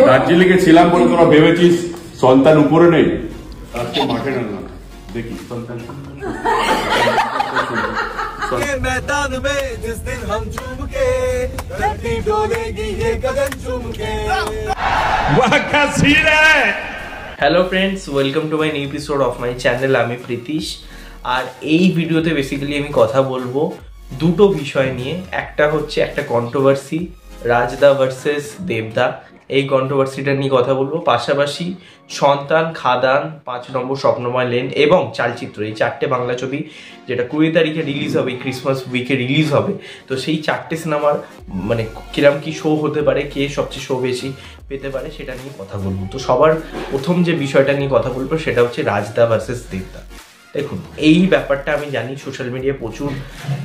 দার্জিলিংয়ে ছিলাম বলে তোরা ভেবেছিস সন্তান উপরে নেই, আজকে মাঠে নামলাম, দেখি সন্তান मैदान में जिस दिन हम झूम के धरती डोलेगी ये गगन झूम के। वाह क्या सीन है। Hello friends, welcome to my new episode of my channel. আমি প্রীতিশ। আর এই ভিডিওতে বেসিক্যালি আমি কথা বলবো দুটো বিষয় নিয়ে। একটা হচ্ছে একটা কন্ট্রোভার্সি, রাজদা ভার্সেস দেবদা, এই কন্ট্রোভার্সিটা নিয়ে কথা বলবো। পাশাপাশি সন্তান, খাদান, 5 নম্বর স্বপ্নময় লেন এবং চালচিত্র, এই 4টে বাংলা ছবি যেটা 20 তারিখে রিলিজ হবে, ক্রিসমাস উইকে রিলিজ হবে। তো সেই 4টে সিনেমার মানে কিরম কি শো হতে পারে, কে সবচেয়ে শো বেশি পেতে পারে, সেটা নিয়ে কথা বলবো। তো সবার প্রথম যে বিষয়টা নিয়ে কথা বলবো সেটা হচ্ছে রাজদা ভার্সেস দেবদা। দেখুন, এই ব্যাপারটা আমি জানি সোশ্যাল মিডিয়ায় প্রচুর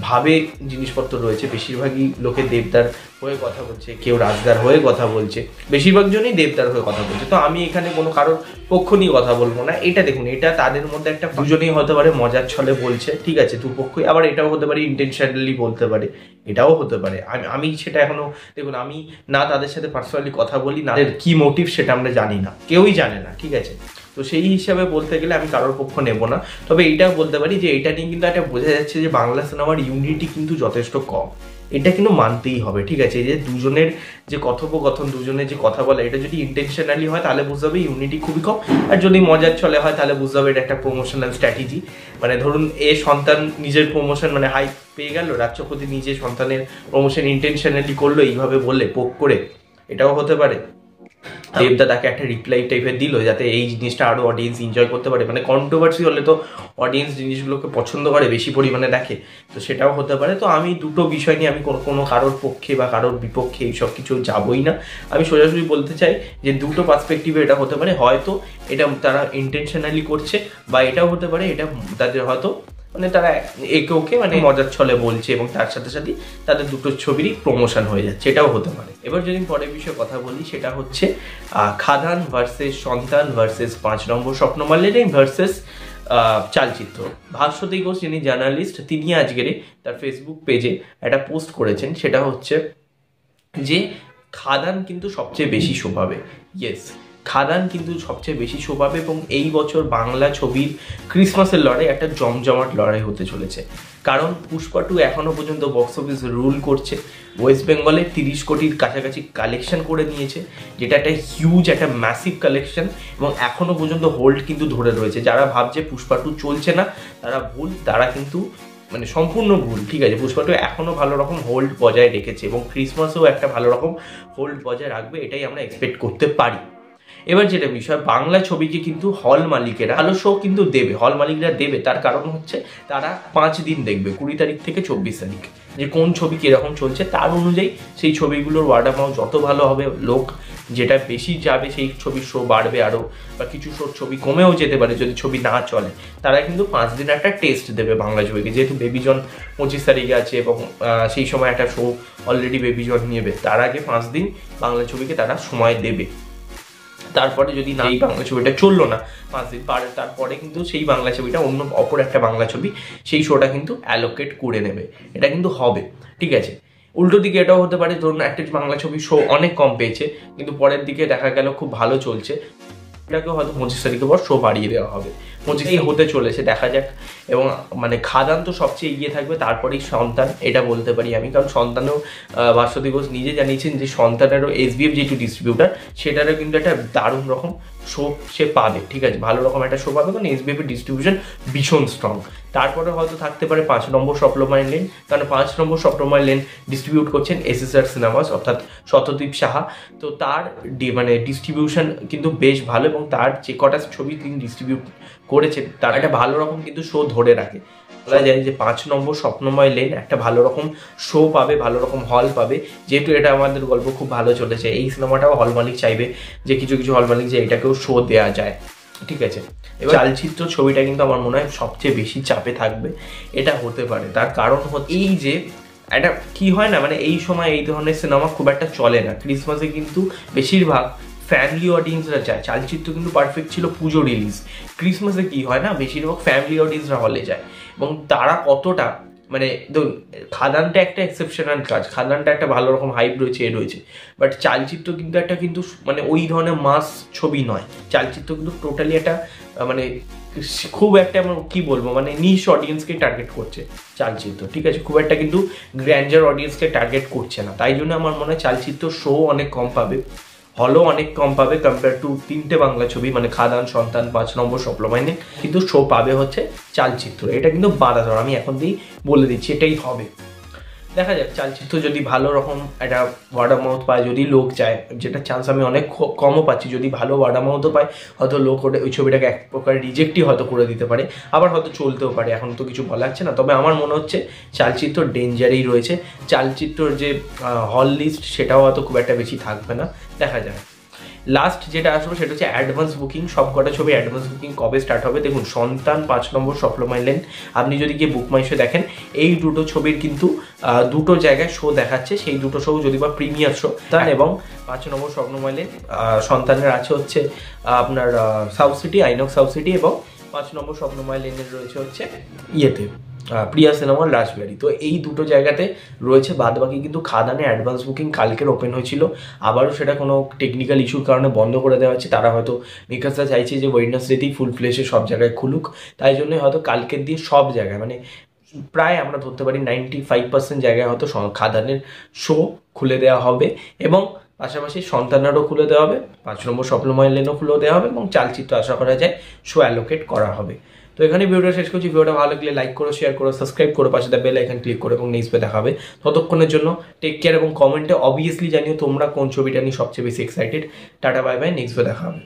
ভাবে জিনিসপত্র রয়েছে। বেশিরভাগই লোকে দেবদার হয়ে কথা বলছে, কেউ রাজদার হয়ে কথা বলছে, বেশিরভাগ জনই দেবদার হয়ে কথা বলছে। তো আমি এখানে কোনো কারোর পক্ষ নিয়ে কথা বলবো না। এটা দেখুন, এটা তাদের মধ্যে একটা, দুজনেই হতে পারে মজার ছলে বলছে, ঠিক আছে, দুপক্ষই। আবার এটাও হতে পারে ইন্টেনশনালি বলতে পারে, এটাও হতে পারে। আমি সেটা এখনো, দেখুন, আমি না তাদের সাথে পার্সোনালি কথা বলি, না তাদের কি মোটিভ সেটা আমরা জানি না, কেউই জানে না, ঠিক আছে। তো সেই হিসাবে বলতে গেলে আমি কারোর পক্ষ নেব না। তবে এইটাও বলতে পারি যে এটা নিয়ে কিন্তু একটা বোঝা যাচ্ছে যে বাংলা সিনেমার ইউনিটি কিন্তু যথেষ্ট কম। এটা কিন্তু মানতেই হবে, ঠিক আছে। যে দুজনের যে কথোপকথন, দুজনের যে কথা বলা, এটা যদি ইন্টেনশনালি হয় তাহলে বুঝতে হবে ইউনিটি খুবই কম। আর যদি মজার চলে হয় তাহলে বুঝতে হবে এটা একটা প্রমোশনাল স্ট্র্যাটেজি। মানে ধরুন, সন্তান নিজের প্রমোশন মানে হাইপ পেয়ে গেল, রাজ চক্রবর্তী নিজে সন্তানের প্রমোশন ইন্টেনশনালি করলো এইভাবে বললে, পোক করে, এটাও হতে পারে। দেবদা তাকে একটা রিপ্লাই টাইপের দিল যাতে এই জিনিসটা আরো অডিয়েন্স এনজয় করতে পারে। মানে কন্ট্রোভার্সি হলে তো অডিয়েন্স জিনিসগুলোকে পছন্দ করে, বেশি পরিমাণে দেখে, তো সেটাও হতে পারে। তো আমি দুটো বিষয় নিয়ে আমি কোনো কারোর পক্ষে বা কারোর বিপক্ষে এইসব কিছু যাবই না। আমি সোজাসুজি বলতে চাই যে দুটো পার্সপেক্টিভে এটা হতে পারে। হয়তো এটা তারা ইন্টেনশনালি করছে, বা এটাও হতে পারে এটা তাদের হয়তো মানে তারা একে ওকে মানে মজার ছলে বলছে এবং তার সাথে সাথে তাদের দুটো ছবিরই প্রমোশন হয়ে যাচ্ছে, এটাও হতে পারে। এবার যদি পরের বিষয়ে কথা বলি, সেটা হচ্ছে খাদান ভার্সেস সন্তান ভার্সেস 5 নম্বর স্বপ্নময় লেন ভার্সেস চালচিত্র। ভাস্বতী ঘোষ, যিনি জার্নালিস্ট, তিনি আজকের তার ফেসবুক পেজে একটা পোস্ট করেছেন। সেটা হচ্ছে যে খাদান কিন্তু সবচেয়ে বেশি শো পাবে। ইয়েস, খাদান কিন্তু সবচেয়ে বেশি শো পাবে এবং এই বছর বাংলা ছবির ক্রিসমাসের লড়াই একটা জমজমাট লড়াই হতে চলেছে। কারণ পুষ্পা 2 এখনো পর্যন্ত বক্স অফিস রুল করছে। ওয়েস্ট বেঙ্গলে 30 কোটির কাছাকাছি কালেকশন করে নিয়েছে, যেটা একটা হিউজ, একটা ম্যাসিভ কালেকশন, এবং এখনো পর্যন্ত হোল্ড কিন্তু ধরে রয়েছে। যারা ভাবছে পুষ্পা 2 চলছে না, তারা ভুল, তারা কিন্তু মানে সম্পূর্ণ ভুল, ঠিক আছে। পুষ্পা 2 এখনো ভালো রকম হোল্ড বজায় রেখেছে এবং ক্রিসমাসেও একটা ভালো রকম হোল্ড বজায় রাখবে, এটাই আমরা এক্সপেক্ট করতে পারি। এবার যেটা বিষয়, বাংলা ছবিকে কিন্তু হল মালিকেরা ভালো শো কিন্তু দেবে, হল মালিকরা দেবে। তার কারণ হচ্ছে তারা 5 দিন দেখবে, 20 তারিখ থেকে 24 তারিখ, যে কোন ছবি কিরকম চলছে, তার অনুযায়ী সেই ছবিগুলোর ওয়ার্ড অফ মাউথ যত ভালো হবে, লোক যেটা বেশি যাবে সেই ছবির শো বাড়বে আরও, বা কিছু শোর ছবি কমেও যেতে পারে যদি ছবি না চলে। তারা কিন্তু 5 দিন একটা টেস্ট দেবে বাংলা ছবিকে, যেহেতু বেবি জন 25 তারিখে আছে এবং সেই সময় একটা শো অলরেডি বেবি জন নেবে। তার আগে 5 দিন বাংলা ছবিকে তারা সময় দেবে। তারপরে যদি না, এই বাংলা ছবিটা চললো না 5 দিন পারে, তারপরে কিন্তু সেই বাংলা ছবিটা অন্য অপর একটা বাংলা ছবি সেই শোটা কিন্তু অ্যালোকেট করে নেবে, এটা কিন্তু হবে, ঠিক আছে। উল্টো দিকে এটাও হতে পারে, ধরুন একটা বাংলা ছবি শো অনেক কম পেয়েছে, কিন্তু পরের দিকে দেখা গেল খুব ভালো চলছে, এটাকে হয়তো 25 তারিখের পর শো বাড়িয়ে দেওয়া হবে। 25 হতে চলেছে, দেখা যাক। এবং মানে খাদান তো সবচেয়ে এগিয়ে থাকবে, তারপরেই সন্তান, এটা বলতে পারি আমি। কারণ সন্তানেও ভাস্বতী ঘোষ নিজে জানিয়েছেন যে সন্তানেরও SBF যেটু ডিস্ট্রিবিউটার, সেটারও কিন্তু একটা দারুণ রকম শো সে পাবে, ঠিক আছে, ভালো রকম একটা শো পাবে, কারণ SBF এর ডিস্ট্রিবিউশন ভীষণ স্ট্রং। তারপরে হয়তো থাকতে পারে 5 নম্বর স্বপ্নময় লেন, কারণ 5 নম্বর স্বপ্নময় লেন ডিস্ট্রিবিউট করছেন SSR সিনেমাস, অর্থাৎ শতদ্বীপ সাহা। তো তার মানে ডিস্ট্রিবিউশন কিন্তু বেশ ভালো, এবং তার যে কটা ছবি তিনি ডিস্ট্রিবিউট করেছেন তার একটা ভালো রকম কিন্তু শো ধরে রাখে। বলা যায় যে 5 নম্বর স্বপ্নময় লেন একটা ভালো রকম শো পাবে, ভালো রকম হল পাবে, যেহেতু এটা আমাদের গল্প খুব ভালো চলেছে। এই সিনেমাটাও হল মালিক চাইবে যে কিছু কিছু হল মালিক যে এটাকেও শো দেওয়া যায়, ঠিক আছে। এবার চালচিত্র ছবিটা কিন্তু আমার মনে হয় সবচেয়ে বেশি চাপে থাকবে, এটা হতে পারে। তার কারণ হচ্ছে এই যে একটা কি হয় না, মানে এই সময় এই ধরনের সিনেমা খুব একটা চলে না। ক্রিসমাসে কিন্তু বেশিরভাগ ফ্যামিলি অডিয়েন্সরা যায়, চালচিত্র কিন্তু পারফেক্ট ছিল পুজো রিলিজ। ক্রিসমাসে কি হয় না, বেশিরভাগ ফ্যামিলি অডিয়েন্সরা হলে যায়, এবং তারা কতটা মানে ধরুন খাদানটা একটা এক্সেপশনাল কাজ, খাদানটা একটা ভালো রকম হাইপ রয়েছে, রয়েছে, বাট চালচিত্র কিন্তু একটা কিন্তু মানে ওই ধরনের মাস ছবি নয়। চালচিত্র কিন্তু টোটালি একটা মানে খুব একটা কি বলবো মানে নিশ অডিয়েন্সকে টার্গেট করছে চালচিত্র, ঠিক আছে, খুব একটা কিন্তু গ্র্যান্ডার অডিয়েন্সকে টার্গেট করছে না। তাই জন্য আমার মনে হয় চালচিত্র শো অনেক কম পাবে, হলও অনেক কম পাবে কম্পেয়ার টু 3টে বাংলা ছবি মানে খাদান, সন্তান, 5 নম্বর স্বপ্নমাইনে, কিন্তু শো পাবে হচ্ছে চালচিত্র। এটা কিন্তু বাঁধাধরা, আমি এখন দিয়েই বলে দিচ্ছি এটাই হবে। দেখা যাক চালচিত্র যদি ভালো রকম একটা ওয়ার্ড অফ মাউথ পায়, যদি লোক যায়, যেটা চান্স আমি অনেক কমও পাচ্ছি, যদি ভালো ওয়ার্ড অফ মাউথও পায় হয়তো লোক ওই ছবিটাকে এক প্রকার রিজেক্টই হয়তো করে দিতে পারে, আবার হয়তো চলতেও পারে, এখন তো কিছু বলা যাচ্ছে না। তবে আমার মনে হচ্ছে চালচিত্র ডেঞ্জারেই রয়েছে, চালচিত্রর যে হল লিস্ট সেটাও হয়তো খুব একটা বেশি থাকবে না, দেখা যায়। লাস্ট যেটা আসবে সেটা হচ্ছে অ্যাডভান্স বুকিং। সব কটা ছবি অ্যাডভান্স বুকিং কবে স্টার্ট হবে দেখুন, সন্তান, 5 নম্বর স্বপ্নমাইলেন, আপনি যদি গিয়ে বুক মাই শো দেখেন এই দুটো ছবির কিন্তু দুটো জায়গায় শো দেখাচ্ছে, সেই দুটো শো যদি বা প্রিমিয়ার শো এবং 5 নম্বর স্বপ্নমাইলেন সন্তানের আছে হচ্ছে আপনার south city, INOX south city, এবং 5 নম্বর স্বপ্নমাইলেনের রয়েছে হচ্ছে ইয়েতে প্রিয়া সিনেমার রাজবাড়ি। তো এই দুটো জায়গাতে রয়েছে, বাদবাকি কিন্তু খাদানে অ্যাডভান্স বুকিং কালকের ওপেন হয়েছিল, আবারও সেটা কোনো টেকনিক্যাল ইস্যুর কারণে বন্ধ করে দেওয়া হচ্ছে। তারা হয়তো মেকার্সরা চাইছে যে ওয়েডনেসডেতেই ফুল ফ্লেশে সব জায়গায় খুলুক, তাই জন্য হয়তো কালকের দিয়ে সব জায়গায় মানে প্রায় আমরা ধরতে পারি 95% জায়গায় হয়তো খাদানের শো খুলে দেওয়া হবে, এবং পাশাপাশি সন্তানেরও খুলে দেওয়া হবে, 5 নম্বর স্বপ্নমাইলেনও খুলে দেওয়া হবে, এবং চালচিত্র আশা করা যায় শো অ্যালোকেট করা হবে। তো এখানে ভিডিওটা শেষ করছি। ভিডিওটা ভালো লাগলে লাইক করো, শেয়ার করো, সাবস্ক্রাইব করো, পাশে বেল আইকন ক্লিক করো, এবং নেক্সট দেখা হবে। ততক্ষণের জন্য টেক কেয়ার, এবং কমেন্টে অবভিয়াসলি জানিও তোমরা কোন ছবিটা নিয়ে সবচেয়ে বেশি excited. Tata, bye bye, next দেখা হবে।